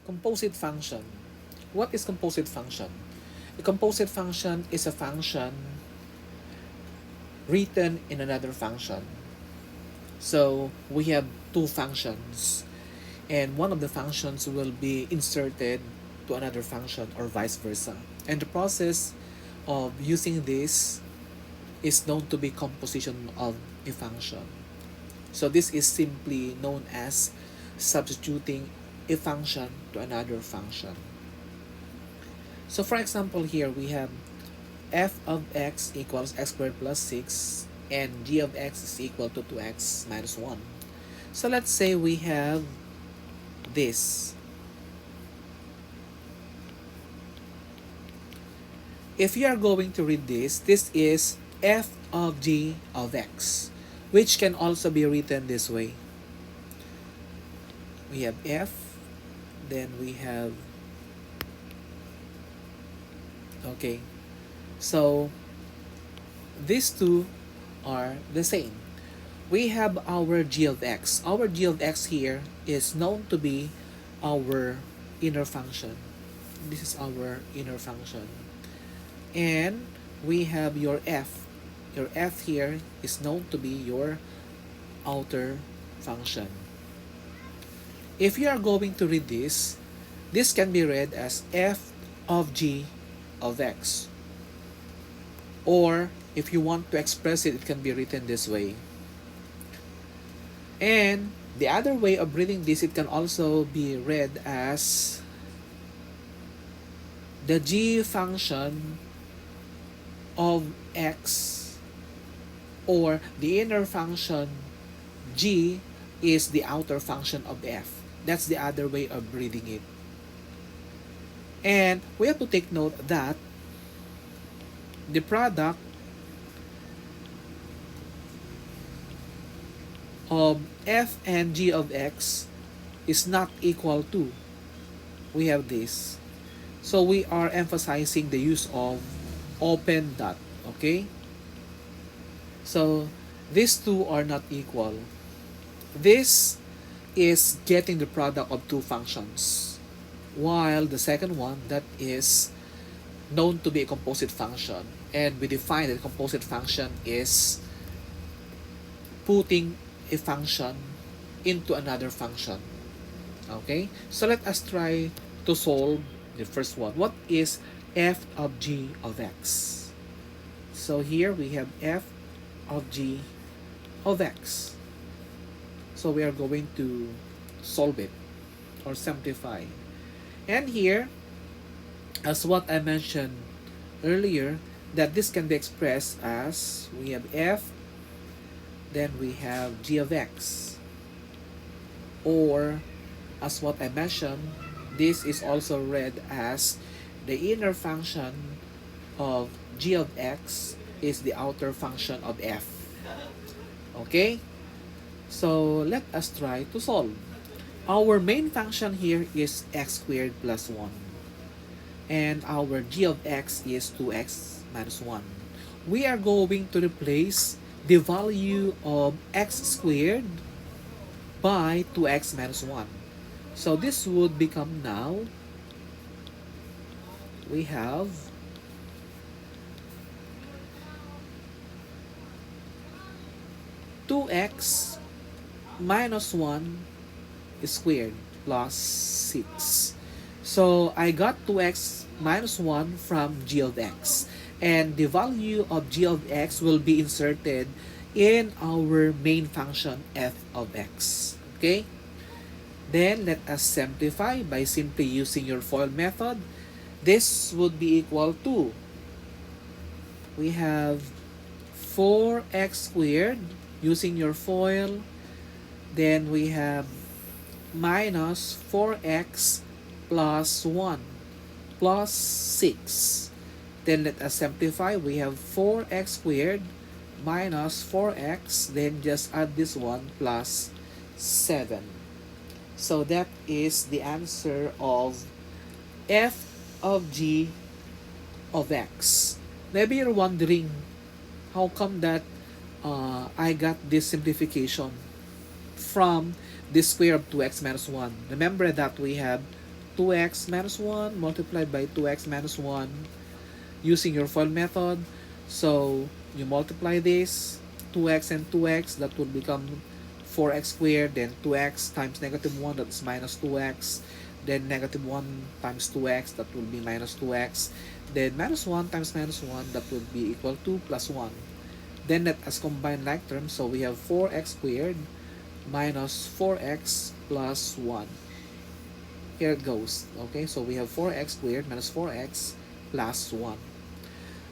Composite function. What is composite function? A composite function is a function written in another function. So we have two functions, and one of the functions will be inserted to another function or vice versa. And the process of using this is known to be composition of a function. So this is simply known as substituting a function to another function. So for example, here we have f of x equals x squared plus 6 and g of x is equal to 2x minus 1. So let's say we have this. If you are going to read this is f of g of x, which can also be written this way. We have f, then we have, okay, so these two are the same. We have our g of x. Our g of x here is known to be our inner function. This is our inner function. And we have your f. Your f here is known to be your outer function. If you are going to read this can be read as f of g of x. Or if you want to express it, it can be written this way. And the other way of reading this, it can also be read as the g function of x, or the inner function g is the outer function of f. That's the other way of reading it. And we have to take note that the product of f and g of x is not equal to, we have this. So we are emphasizing the use of open dot, okay? So these two are not equal. This is getting the product of two functions, while the second one, that is known to be a composite function, and we define that composite function is putting a function into another function. Okay, so let us try to solve the first one. What is f of g of x? So here we have f of g of x. So we are going to solve it or simplify. And here, as what I mentioned earlier, that this can be expressed as we have f, then we have g of x. Or as what I mentioned, this is also read as the inner function of g of x is the outer function of f. Okay? So let us try to solve. Our main function here is x squared plus 1. And our g of x is 2x minus 1. We are going to replace the value of x squared by 2x minus 1. So this would become now, we have two x minus 1 squared plus 6. So I got 2x minus 1 from g of x. And the value of g of x will be inserted in our main function f of x. Okay? Then let us simplify by simply using your FOIL method. This would be equal to, we have 4x squared using your FOIL. Then we have minus 4x plus 1 plus 6. Then let us simplify. We have 4x squared minus 4x. Then just add this one plus 7. So that is the answer of f of g of x. Maybe you're wondering, how come that I got this simplification from the square of 2x minus 1? Remember that we have 2x minus 1 multiplied by 2x minus 1 using your FOIL method. So you multiply this 2x and 2x, that will become 4x squared, then 2x times negative 1, that's minus 2x, then negative 1 times 2x, that will be minus 2x, then minus 1 times minus 1, that will be equal to plus 1. Then let us combine like terms, so we have 4x squared minus 4x plus 1. Here it goes. Okay, so we have 4x squared minus 4x plus 1.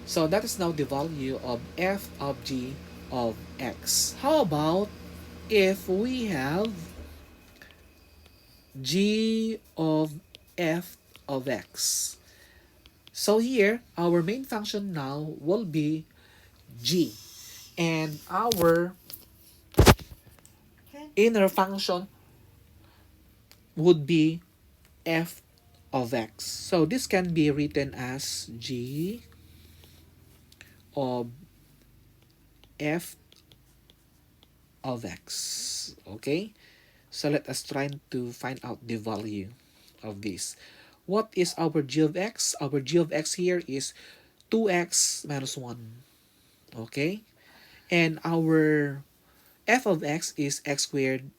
So that is now the value of f of g of x. How about if we have g of f of x? So here, our main function now will be g. And our inner function would be f of x. So this can be written as g of f of x. Okay, so let us try to find out the value of this. What is our g of x? Our g of x here is 2x minus 1. Okay, and our f of x is x squared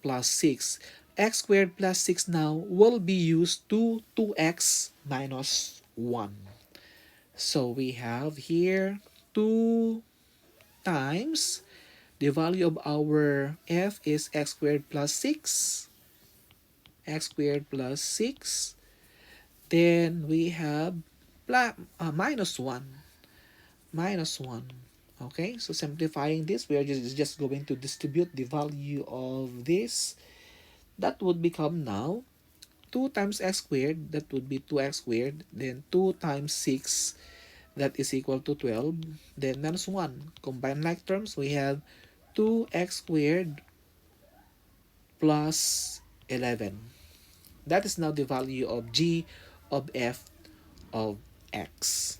plus 6. X squared plus 6 now will be used to 2x minus 1. So we have here 2 times the value of our f is x squared plus 6. X squared plus 6. Then we have minus 1. Minus 1. Okay, so simplifying this, we are just going to distribute the value of this. That would become now 2 times x squared, that would be 2x squared. Then 2 times 6, that is equal to 12. Then minus 1. Combine like terms, we have 2x squared plus 11. That is now the value of g of f of x.